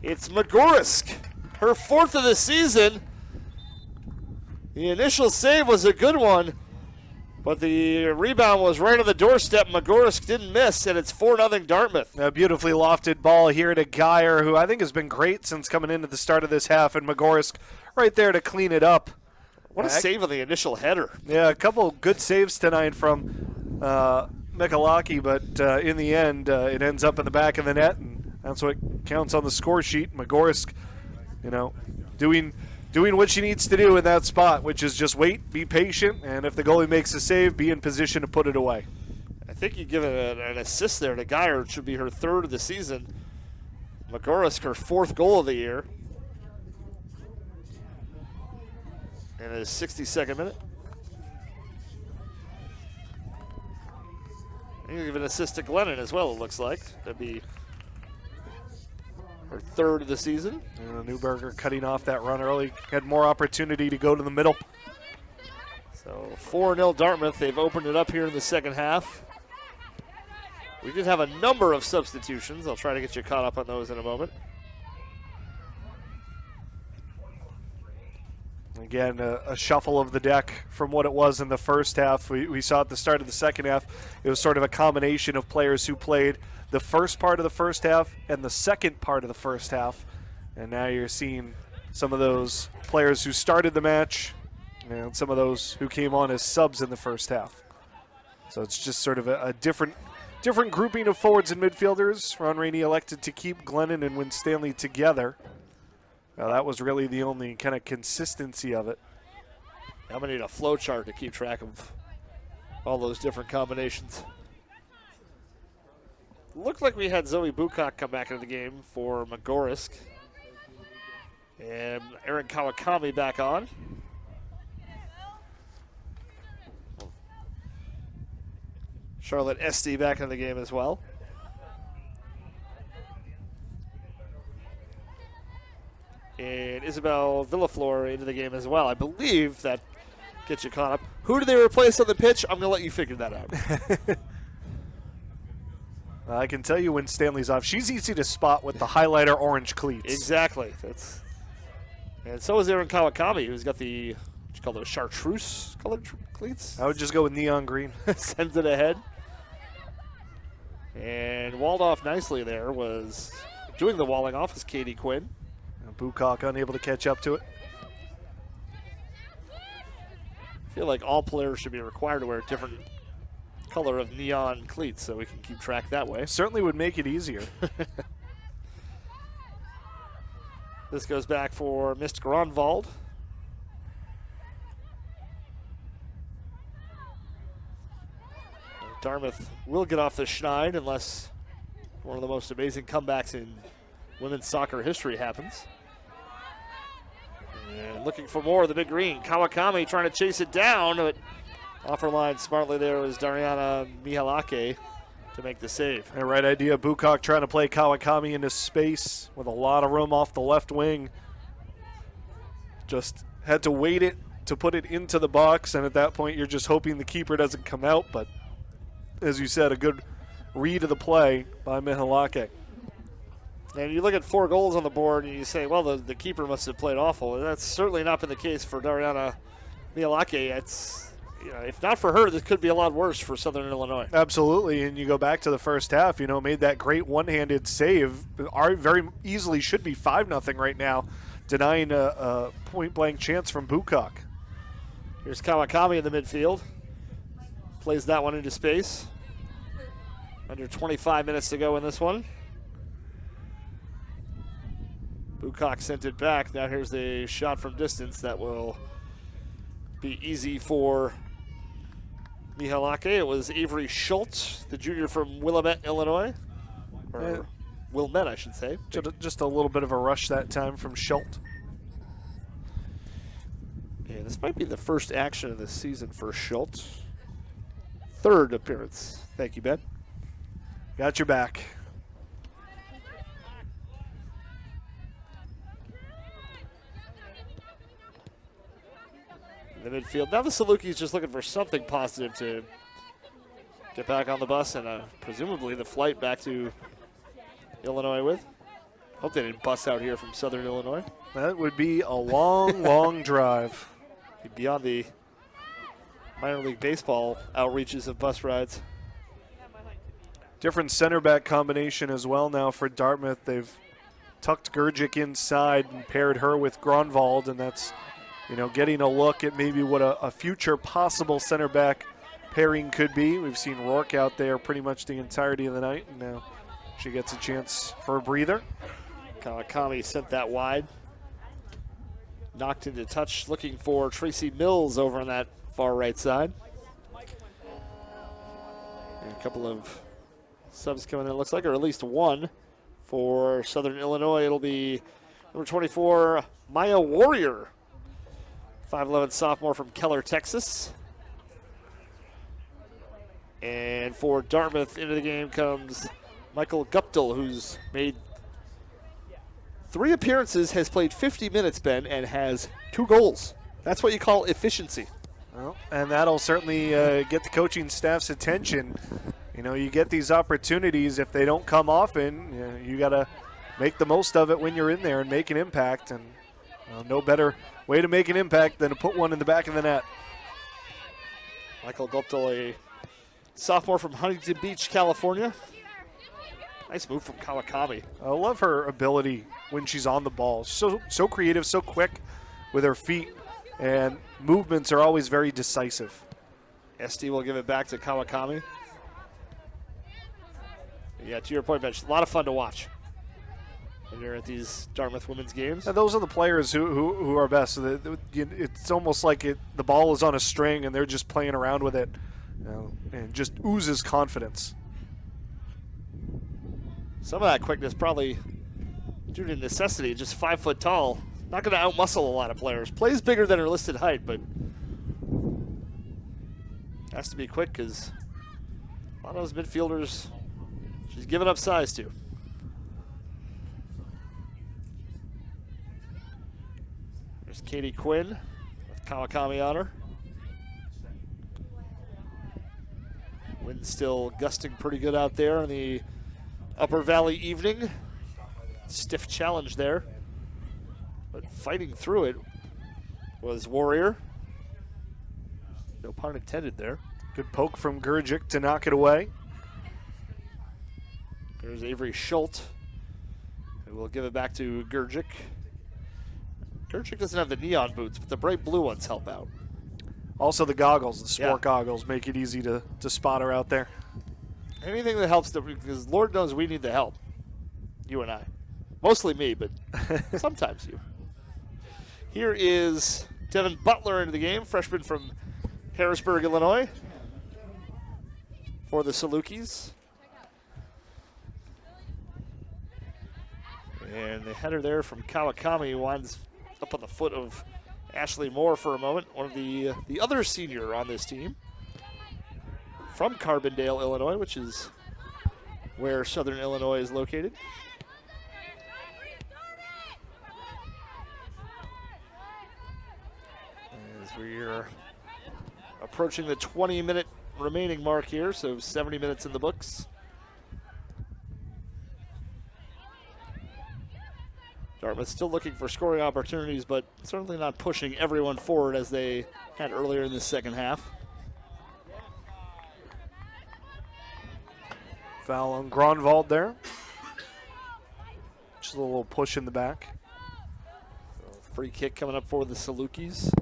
It's McGorisk, her 4th of the season. The initial save was a good one, but the rebound was right on the doorstep. McGorisk didn't miss, and it's 4-0 Dartmouth. A beautifully lofted ball here to Geyer, who I think has been great since coming into the start of this half, and McGorisk right there to clean it up. What a save on the initial header. Yeah, a couple good saves tonight from Michalaki, but in the end, it ends up in the back of the net, and that's what counts on the score sheet. McGorisk, doing what she needs to do in that spot, which is just wait, be patient, and if the goalie makes a save, be in position to put it away. I think you give an assist there to Geyer. It should be her 3rd of the season. McGorisk, her 4th goal of the year. In his 62nd minute. You give an assist to Glennon as well, it looks like. That'd be her 3rd of the season. Newberger cutting off that run early. Had more opportunity to go to the middle. So 4-0 Dartmouth. They've opened it up here in the second half. We did have a number of substitutions. I'll try to get you caught up on those in a moment. Again, a shuffle of the deck from what it was in the first half. We saw at the start of the second half, it was sort of a combination of players who played the first part of the first half and the second part of the first half. And now you're seeing some of those players who started the match and some of those who came on as subs in the first half. So it's just sort of a different grouping of forwards and midfielders. Ron Rainey elected to keep Glennon and Winstanley together. Now that was really the only kind of consistency of it. I'm going to need a flow chart to keep track of all those different combinations. Looked like we had Zoe Bukak come back into the game for McGorisk. And Erin Kawakami back on. Charlotte Esty back in the game as well. And Isabel Villaflor into the game as well. I believe that gets you caught up. Who did they replace on the pitch? I'm going to let you figure that out. I can tell you when Stanley's off. She's easy to spot with the highlighter orange cleats. Exactly. And so is Erin Kawakami, who's got the, what you call those, chartreuse colored cleats? I would just go with neon green. Sends it ahead. And walled off nicely there was doing the walling off is Katie Quinn. Bukak unable to catch up to it. I feel like all players should be required to wear a different color of neon cleats so we can keep track that way. Certainly would make it easier. This goes back for Mist Gronvald. Dartmouth will get off the schneid unless one of the most amazing comebacks in women's soccer history happens. And looking for more of the big green. Kawakami trying to chase it down, but off her line smartly there was Dariana Mihalake to make the save. The right idea. Bukak trying to play Kawakami into space with a lot of room off the left wing. Just had to wait it to put it into the box, and at that point you're just hoping the keeper doesn't come out, but as you said, a good read of the play by Mihalake. And you look at 4 goals on the board and you say, well, the keeper must have played awful. And that's certainly not been the case for Dariana Mihalake. It's, if not for her, this could be a lot worse for Southern Illinois. Absolutely, and you go back to the first half, made that great one-handed save. Very easily should be 5-0 right now, denying a point-blank chance from Bukak. Here's Kawakami in the midfield. Plays that one into space. Under 25 minutes to go in this one. Bukak sent it back. Now here's the shot from distance that will be easy for Mihalake. It was Avery Schultz, the junior from Willamette, Illinois. Or Wilmette, I should say. Just a little bit of a rush that time from Schultz. Yeah, this might be the first action of this season for Schultz. 3rd appearance. Thank you, Ben. Got your back. In the midfield. Now the Salukis just looking for something positive to get back on the bus and presumably the flight back to Illinois with. Hope they didn't bus out here from Southern Illinois. That would be a long, long drive. Beyond the minor league baseball outreaches of bus rides. Different center back combination as well now for Dartmouth. They've tucked Gurgic inside and paired her with Gronwald, and that's, getting a look at maybe what a future possible center back pairing could be. We've seen Rourke out there pretty much the entirety of the night, and now she gets a chance for a breather. Kawakami sent that wide. Knocked into touch, looking for Tracy Mills over on that far right side. And a couple of subs coming in, it looks like, or at least one for Southern Illinois. It'll be number 24, Maya Warrior, 5'11" sophomore from Keller, Texas. And for Dartmouth, into the game comes Michael Guptill, who's made 3 appearances, has played 50 minutes, Ben, and has 2 goals. That's what you call efficiency. Well, and that'll certainly get the coaching staff's attention. You get these opportunities. If they don't come often, you got to make the most of it when you're in there and make an impact. And no better way to make an impact than to put one in the back of the net. Michael Guptill, a sophomore from Huntington Beach, California. Nice move from Kawakami. I love her ability when she's on the ball. So creative, so quick with her feet, and movements are always very decisive. SD will give it back to Kawakami. Yeah, to your point, Mitch, a lot of fun to watch when you're at these Dartmouth women's games. And those are the players who are best. It's almost like the ball is on a string and they're just playing around with it, and just oozes confidence. Some of that quickness probably due to necessity, just 5 foot tall. Not going to outmuscle a lot of players. Plays bigger than her listed height, but has to be quick because a lot of those midfielders she's giving up size to. There's Katie Quinn with Kawakami on her. Wind still gusting pretty good out there in the Upper Valley evening. Stiff challenge there, but fighting through it was Warrior. No pun intended there. Good poke from Gurgic to knock it away. There's Avery Schultz, who will give it back to Gurgic. Gurgic doesn't have the neon boots, but the bright blue ones help out. Also the goggles, the sport goggles, make it easy to spot her out there. Anything that helps, because Lord knows we need the help. You and I. Mostly me, but sometimes you. Here is Devin Butler into the game, freshman from Harrisburg, Illinois, for the Salukis. And the header there from Kawakami winds up on the foot of Ashley Moore for a moment, one of the other senior on this team from Carbondale, Illinois, which is where Southern Illinois is located. As we're approaching the 20-minute remaining mark here, so 70 minutes in the books. Dartmouth still looking for scoring opportunities, but certainly not pushing everyone forward as they had earlier in the second half. Foul on Gronwald there. Just a little push in the back. Free kick coming up for the Salukis,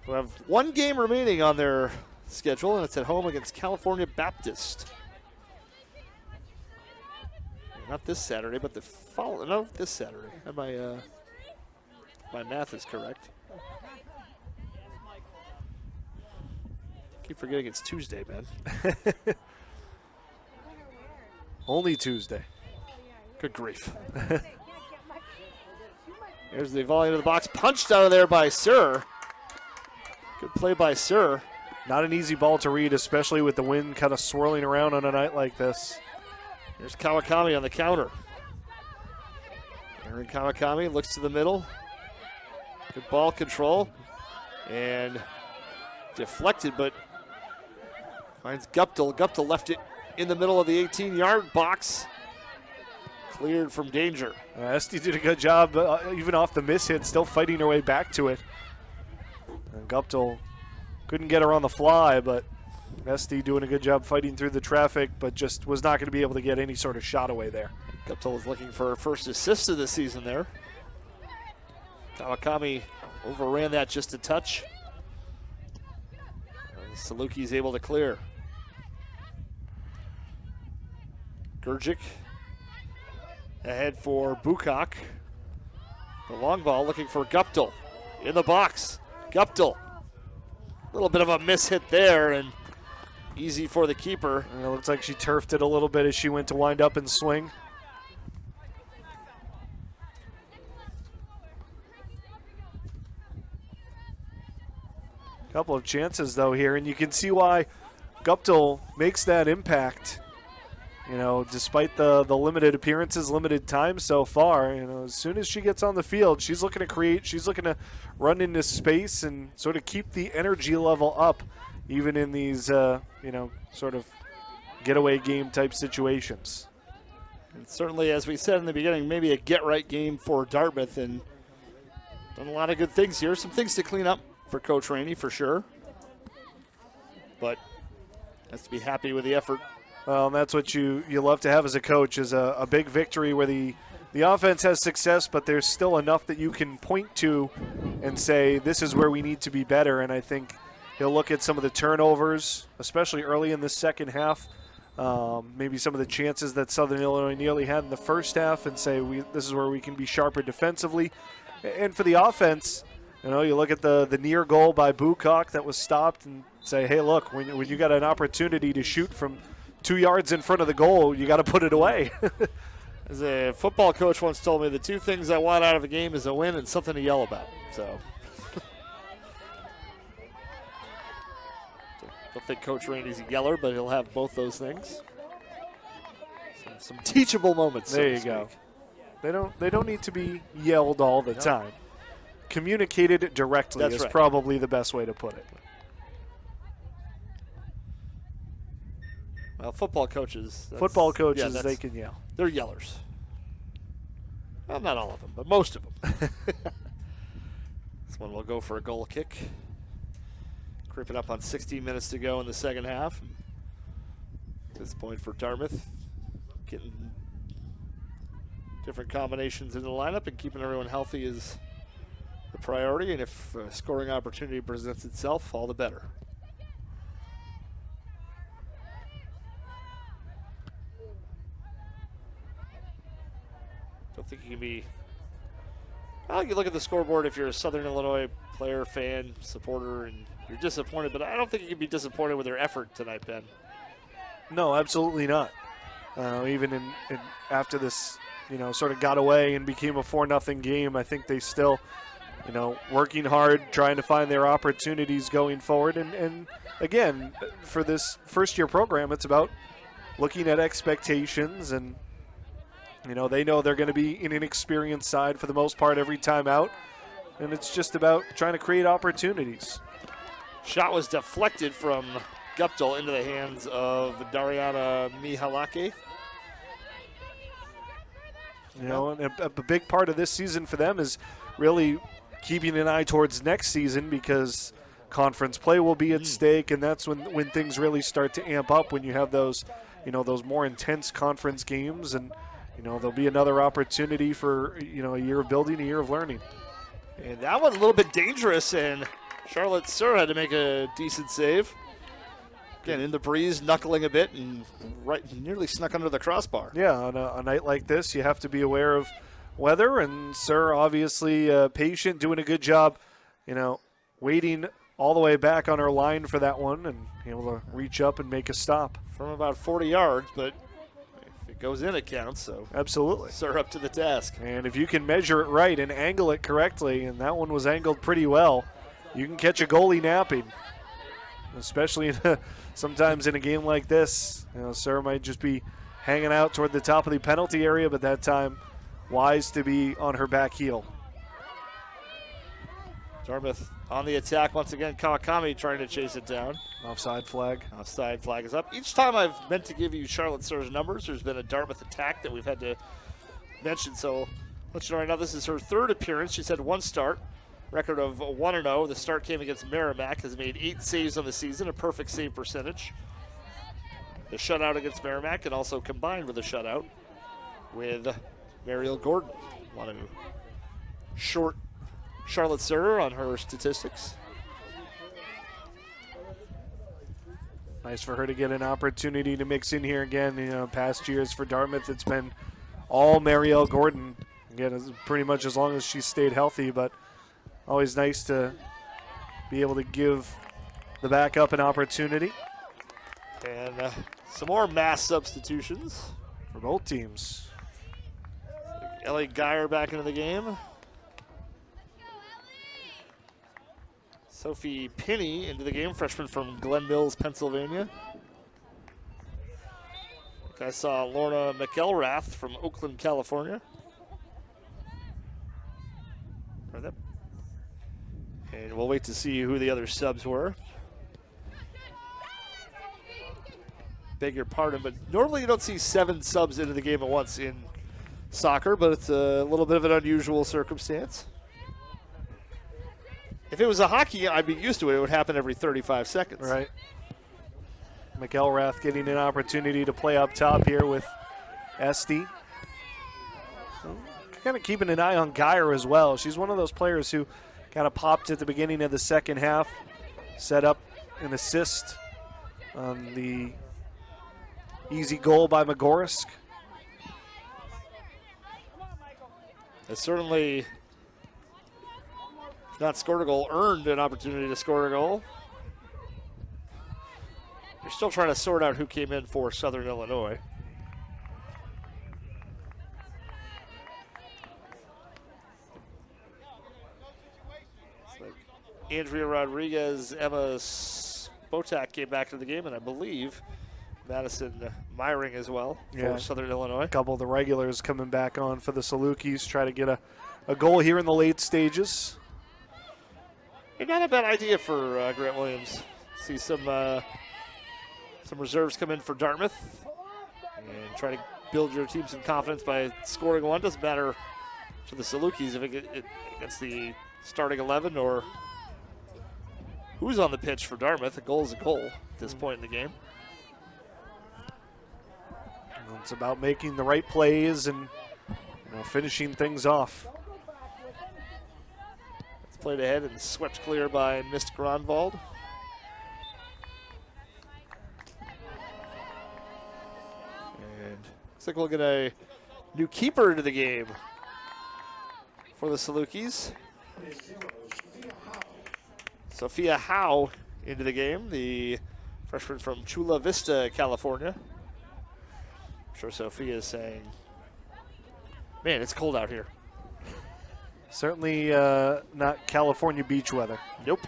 who have one game remaining on their schedule, and it's at home against California Baptist. Not this Saturday, but the following. No, this Saturday. And my math is correct. Keep forgetting it's Tuesday, man. Only Tuesday. Good grief. There's the volley into the box. Punched out of there by Sir. Good play by Sir. Not an easy ball to read, especially with the wind kind of swirling around on a night like this. There's Kawakami on the counter. Aaron Kawakami looks to the middle. Good ball control. And deflected, but finds Guptill. Guptill left it in the middle of the 18-yard box. cleared from danger. Esty did a good job, even off the miss hit, still fighting her way back to it. And Guptill couldn't get her on the fly, but Esty doing a good job fighting through the traffic, but just was not going to be able to get any sort of shot away there. Guptill was looking for her first assist of the season there. Kawakami overran that just a touch. Saluki's able to clear. Gurgic ahead for Bukak. The long ball looking for Guptill in the box. Guptill, a little bit of a miss hit there and easy for the keeper. And it looks like she turfed it a little bit as she went to wind up and swing. Couple of chances though here, and you can see why Guptill makes that impact. You know, despite the limited appearances, limited time so far, you know, as soon as she gets on the field, she's looking to create, she's looking to run into space and sort of keep the energy level up, even in these, you know, sort of getaway game type situations. And certainly, as we said in the beginning, maybe a get-right game for Dartmouth, and done a lot of good things here. Some things to clean up for Coach Rainey, for sure. But has to be happy with the effort. Well, and that's what you love to have as a coach, is a big victory where the offense has success, but there's still enough that you can point to and say, this is where we need to be better. And I think he'll look at some of the turnovers, especially early in the second half, maybe some of the chances that Southern Illinois nearly had in the first half, and say, this is where we can be sharper defensively. And for the offense, you know, you look at the near goal by Bukak that was stopped and say, hey, look, when you got an opportunity to shoot from 2 yards in front of the goal, you got to put it away. As a football coach once told me, the two things I want out of a game is a win and something to yell about. So, don't think Coach Rainey's a yeller, but he'll have both those things. Some teachable moments. There you go. They don't need to be yelled all the time. Communicated directly is probably the best way to put it. Well, football coaches, they can yell. They're yellers. Well, not all of them, but most of them. This one will go for a goal kick. Creeping up on 16 minutes to go in the second half. At this point for Dartmouth, getting different combinations in the lineup and keeping everyone healthy is the priority. And if a scoring opportunity presents itself, all the better. Don't think you can be. Well, you look at the scoreboard if you're a Southern Illinois player, fan, supporter, and you're disappointed, but I don't think you can be disappointed with their effort tonight, Ben. No, absolutely not. Even in after this, you know, sort of got away and became a 4-0 game, I think they still, you know, working hard, trying to find their opportunities going forward. And again, for this first-year program, it's about looking at expectations, and you know, they know they're going to be an inexperienced side for the most part every time out, and it's just about trying to create opportunities. Shot was deflected from Guptill into the hands of Dariana Mihalake. You know, and a big part of this season for them is really keeping an eye towards next season, because conference play will be at stake, and that's when things really start to amp up, when you have those, you know, those more intense conference games. And you know, there'll be another opportunity for, you know, a year of building, a year of learning. And that one a little bit dangerous, and Charlotte Sir had to make a decent save. Again, in the breeze, knuckling a bit, and nearly snuck under the crossbar. Yeah, on a night like this, you have to be aware of weather, and Sir obviously patient, doing a good job, you know, waiting all the way back on her line for that one and able to reach up and make a stop. From about 40 yards, but if it goes in, it counts. So absolutely. Sir up to the task. And if you can measure it right and angle it correctly, and that one was angled pretty well, you can catch a goalie napping. Especially sometimes in a game like this, you know, Sir might just be hanging out toward the top of the penalty area, but that time wise to be on her back heel. Dartmouth on the attack once again. Kawakami trying to chase it down. Offside flag. Offside flag is up. Each time I've meant to give you Charlotte Sir's numbers, there's been a Dartmouth attack that we've had to mentioned. So let you know right now, this is her third appearance. She's had one start, record of 1-0. The start came against Merrimack, has made 8 saves on the season, a perfect save percentage. The shutout against Merrimack, and also combined with a shutout with Mariel Gordon. Want to short Charlotte Sutter on her statistics. Nice for her to get an opportunity to mix in here again. You know, past years for Dartmouth, it's been all Mariel Gordon. Again, it's pretty much as long as she stayed healthy, but always nice to be able to give the backup an opportunity. And some more mass substitutions For both teams. Ellie Geyer back into the game. Sophie Pinney into the game, freshman from Glen Mills, Pennsylvania. I saw Lorna McElrath from Oakland, California. And we'll wait to see who the other subs were. Beg your pardon, but normally you don't see 7 subs into the game at once in soccer, but it's a little bit of an unusual circumstance. If it was a hockey, I'd be used to it. It would happen every 35 seconds. Right. McElrath getting an opportunity to play up top here with Esty. Kind of keeping an eye on Geyer as well. She's one of those players who kind of popped at the beginning of the second half, set up an assist on the easy goal by Magorisk. It certainly, if not scored a goal, earned an opportunity to score a goal. You're still trying to sort out who came in for Southern Illinois. It's like Andrea Rodriguez, Emma Spotak came back to the game, and I believe Madison Myring as well for Southern Illinois. A couple of the regulars coming back on for the Salukis, try to get a goal here in the late stages. Not a bad idea for Grant Williams. See some reserves come in for Dartmouth and try to build your team some confidence by scoring one. Doesn't matter to the Salukis if it gets the starting 11 or who's on the pitch for Dartmouth. A goal is a goal at this point in the game. It's about making the right plays and finishing things off. It's played ahead and swept clear by Mist Gronvald. And looks like we'll get a new keeper into the game for the Salukis. Sophia Howe into the game, the freshman from Chula Vista, California. I'm sure Sophia is saying, man, it's cold out here. Certainly not California beach weather. Nope.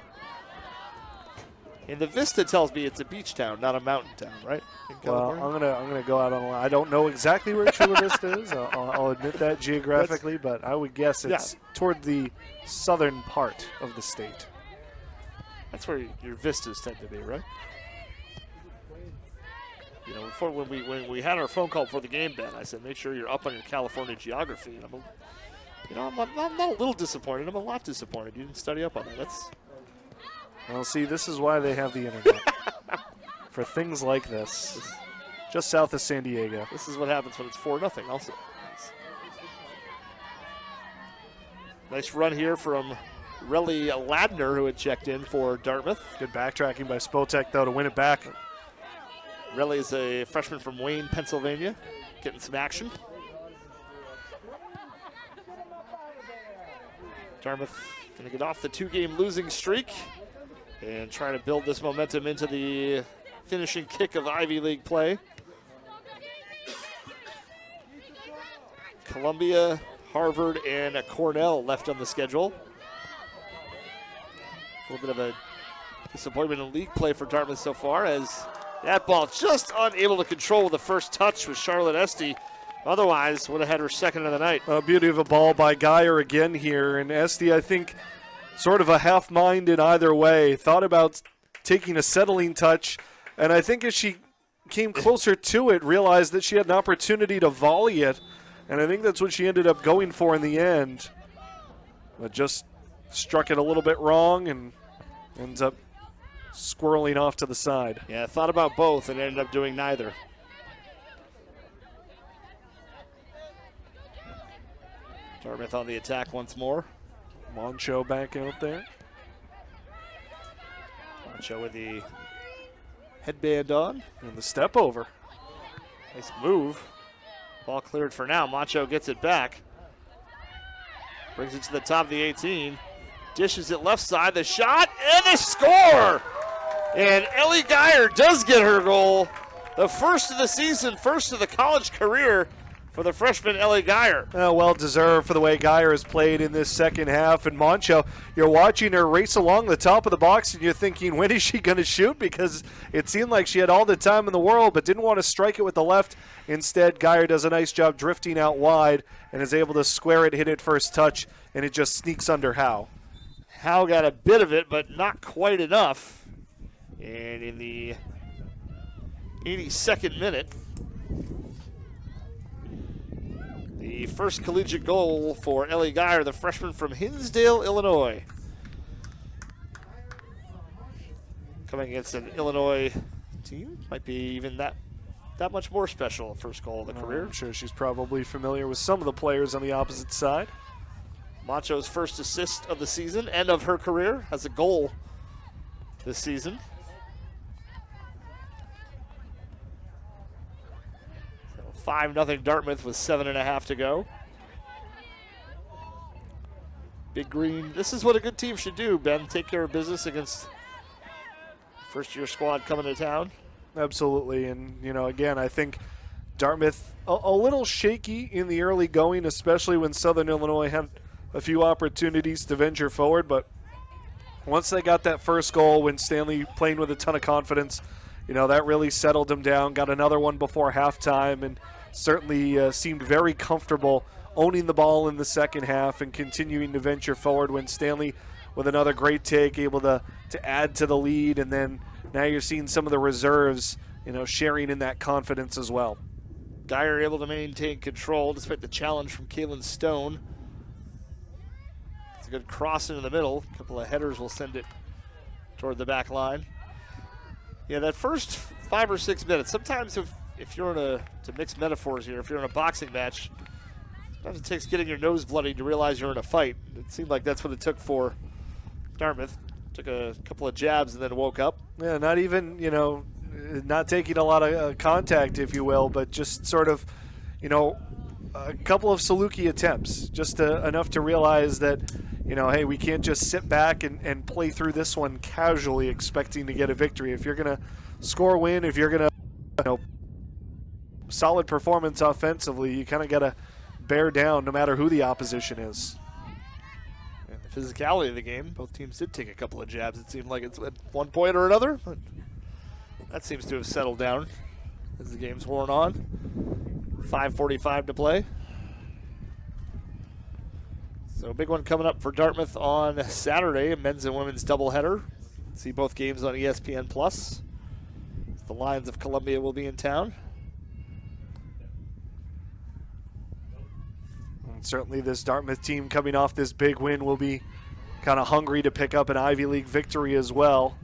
And the Vista tells me it's a beach town, not a mountain town, right? Well, I'm gonna go out on a line. I don't know exactly where Chula Vista is. I'll admit that geographically, but I would guess it's toward the southern part of the state. That's where your vistas tend to be, right? Before when we had our phone call for the game, Ben, I said make sure you're up on your California geography. And I'm not a little disappointed. I'm a lot disappointed. You didn't study up on that. Well, see, this is why they have the internet for things like this. Just south of San Diego. This is what happens when it's 4-0. Also, nice run here from Relly Ladner, who had checked in for Dartmouth. Good backtracking by Spotek, though, to win it back. Relly is a freshman from Wayne, Pennsylvania, getting some action. Dartmouth going to get off the 2-game losing streak and trying to build this momentum into the finishing kick of Ivy League play. Columbia, Harvard, and Cornell left on the schedule. A little bit of a disappointment in league play for Dartmouth so far, as that ball just unable to control with the first touch with Charlotte Esty. Otherwise, would have had her second of the night. Beauty of a ball by Geyer again here. And Esty, I think, sort of a half-minded either way. Thought about taking a settling touch. And I think as she came closer to it, realized that she had an opportunity to volley it. And I think that's what she ended up going for in the end. But just struck it a little bit wrong and ends up squirreling off to the side. Yeah, I thought about both and ended up doing neither. Dartmouth on the attack once more. Moncho back out there. Moncho with the headband on. And the step over. Nice move. Ball cleared for now. Moncho gets it back. Brings it to the top of the 18. Dishes it left side. The shot and the score! And Ellie Geyer does get her goal. The first of the season, first of the college career for the freshman Ellie Geyer. Well deserved for the way Geyer has played in this second half. And Moncho, you're watching her race along the top of the box and you're thinking, when is she going to shoot? Because it seemed like she had all the time in the world but didn't want to strike it with the left. Instead, Geyer does a nice job drifting out wide and is able to square it, hit it first touch, and it just sneaks under Howe. Howe got a bit of it, but not quite enough. And in the 82nd minute, the first collegiate goal for Ellie Geyer, the freshman from Hinsdale, Illinois. Coming against an Illinois team, might be even that much more special. First goal of the career. I'm sure she's probably familiar with some of the players on the opposite side. Moncho's first assist of the season and of her career, has a goal this season. 5-0 Dartmouth with 7.5 to go. Big Green, this is what a good team should do, Ben. Take care of business against first-year squad coming to town. Absolutely, and again, I think Dartmouth a little shaky in the early going, especially when Southern Illinois had a few opportunities to venture forward, but once they got that first goal, when Stanley playing with a ton of confidence, that really settled them down. Got another one before halftime and certainly seemed very comfortable owning the ball in the second half and continuing to venture forward when Stanley with another great take, able to add to the lead, and then now you're seeing some of the reserves, sharing in that confidence as well. Geyer able to maintain control despite the challenge from Kaylin Stone. It's a good cross into the middle. A couple of headers will send it toward the back line. Yeah, that first 5 or 6 minutes, sometimes if you're to mix metaphors here, if you're in a boxing match, sometimes it takes getting your nose bloody to realize you're in a fight. It seemed like that's what it took for Dartmouth. Took a couple of jabs and then woke up. Yeah, not even, not taking a lot of contact, if you will, but just sort of, a couple of Saluki attempts, just enough to realize that, hey, we can't just sit back and play through this one casually expecting to get a victory. If you're going to score a win, if you're going to, solid performance offensively, you kind of got to bear down no matter who the opposition is. And the physicality of the game, both teams did take a couple of jabs. It seemed like it's at one point or another, but that seems to have settled down as the game's worn on. 5:45 to play. So a big one coming up for Dartmouth on Saturday, a men's and women's doubleheader. See both games on ESPN+. The Lions of Columbia will be in town. And certainly this Dartmouth team coming off this big win will be kind of hungry to pick up an Ivy League victory as well.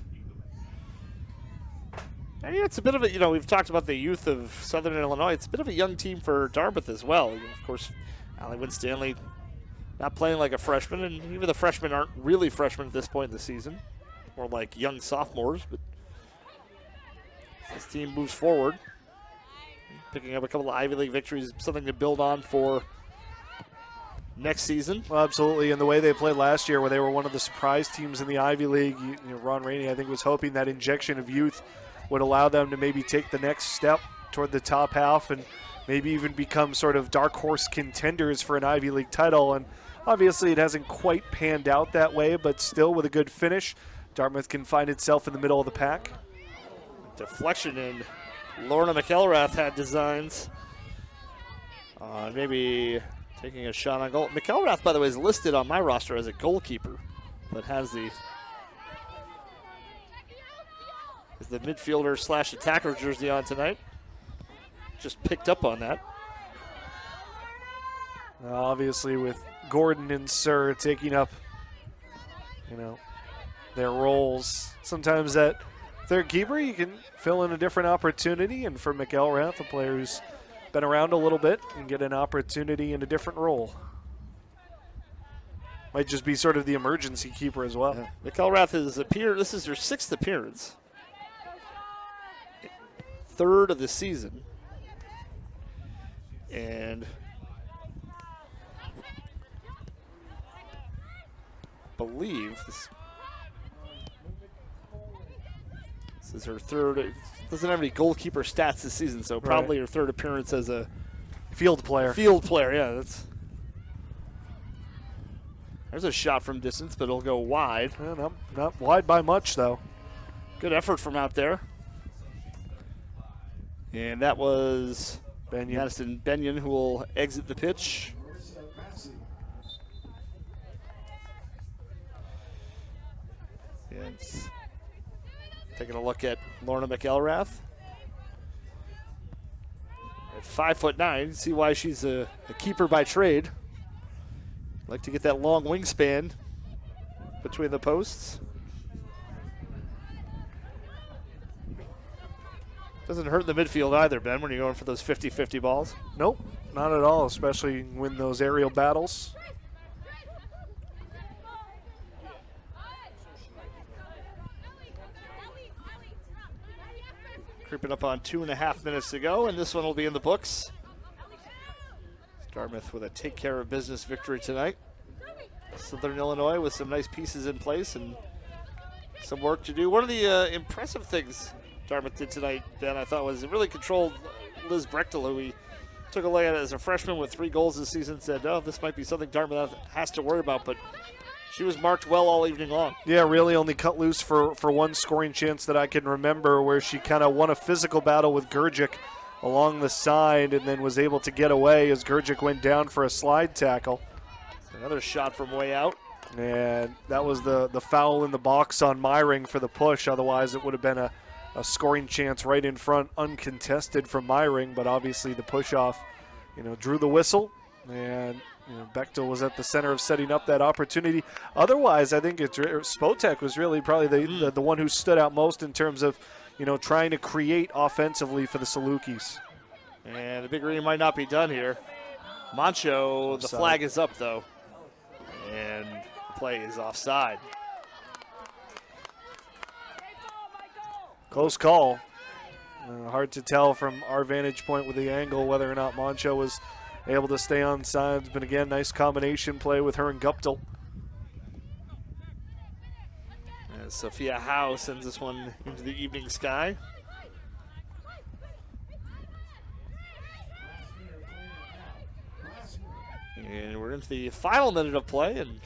And it's a bit of a, we've talked about the youth of Southern Illinois. It's a bit of a young team for Dartmouth as well. Of course, Allie Winstanley not playing like a freshman, and even the freshmen aren't really freshmen at this point in the season. More like young sophomores, but this team moves forward. Picking up a couple of Ivy League victories, something to build on for next season. Well, absolutely, and the way they played last year, where they were one of the surprise teams in the Ivy League, Ron Rainey, I think, was hoping that injection of youth would allow them to maybe take the next step toward the top half and maybe even become sort of dark horse contenders for an Ivy League title. And obviously it hasn't quite panned out that way, but still with a good finish, Dartmouth can find itself in the middle of the pack. Deflection, and Lorna McElrath had designs on maybe taking a shot on goal. McElrath, by the way, is listed on my roster as a goalkeeper, but has the midfielder / attacker jersey on tonight. Just picked up on that. Obviously, with Gordon and Sir taking up, their roles. Sometimes that third keeper, you can fill in a different opportunity. And for McElrath, a player who's been around a little bit, and get an opportunity in a different role. Might just be sort of the emergency keeper as well. Yeah. McElrath has appeared. This is her 6th appearance. 3rd of the season. And believe this is her 3rd. Doesn't have any goalkeeper stats this season, so probably her 3rd appearance as a field player. Yeah, there's a shot from distance, but it'll go wide. Yeah, not wide by much, though. Good effort from out there. And that was Madison Benyon, who will exit the pitch. And taking a look at Lorna McElrath. At 5'9", see why she's a keeper by trade. Like to get that long wingspan between the posts. Doesn't hurt in the midfield either, Ben, when you're going for those 50-50 balls. Nope, not at all, especially when those aerial battles. Creeping up on 2.5 minutes to go, and this one will be in the books. Dartmouth with a take care of business victory tonight. Southern Illinois with some nice pieces in place and some work to do. One of the impressive things Dartmouth did tonight, Ben, I thought, was it really controlled Liz Brechtel, who we took a look at as a freshman with 3 goals this season, said, oh, this might be something Dartmouth has to worry about, but she was marked well all evening long. Yeah, really only cut loose for one scoring chance that I can remember, where she kind of won a physical battle with Gurgic along the side and then was able to get away as Gurgic went down for a slide tackle. Another shot from way out. And that was the foul in the box on Myring for the push. Otherwise, it would have been a scoring chance right in front, uncontested from Myring, but obviously the push-off, drew the whistle, and Bechtel was at the center of setting up that opportunity. Otherwise, I think Spotek was really probably the one who stood out most in terms of, trying to create offensively for the Salukis. And the Big Green might not be done here. Moncho, the flag is up, though, and the play is offside. Close call. Hard to tell from our vantage point with the angle whether or not Moncho was able to stay on sides, but again, nice combination play with her and Guptill. As Sophia Howe sends this one into the evening sky. And we're into the final minute of play, and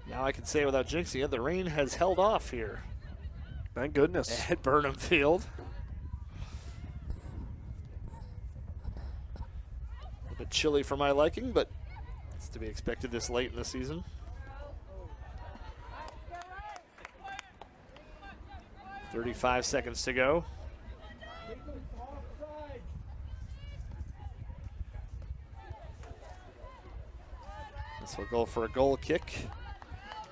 now I can say without jinxing it, the rain has held off here. Thank goodness. At Burnham Field. A bit chilly for my liking, but it's to be expected this late in the season. .35 seconds to go. This will go for a goal kick.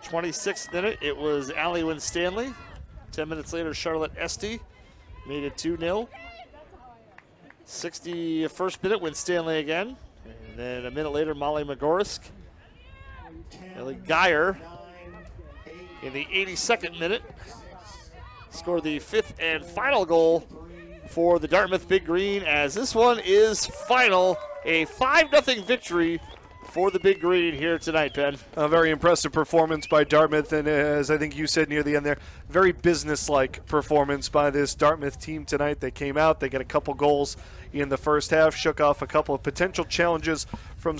26th minute, it was Allie Winstanley. 10 minutes later, Charlotte Esty made it 2-0. 61st minute, Winstanley again. And then a minute later, Molly McGorisk. Ellie Geyer in the 82nd minute scored the 5th and final goal for the Dartmouth Big Green, as this one is final. A 5-0 victory for the Big Green here tonight, Ben. A very impressive performance by Dartmouth, and as I think you said near the end there, very business-like performance by this Dartmouth team tonight. They came out, they got a couple goals in the first half, shook off a couple of potential challenges from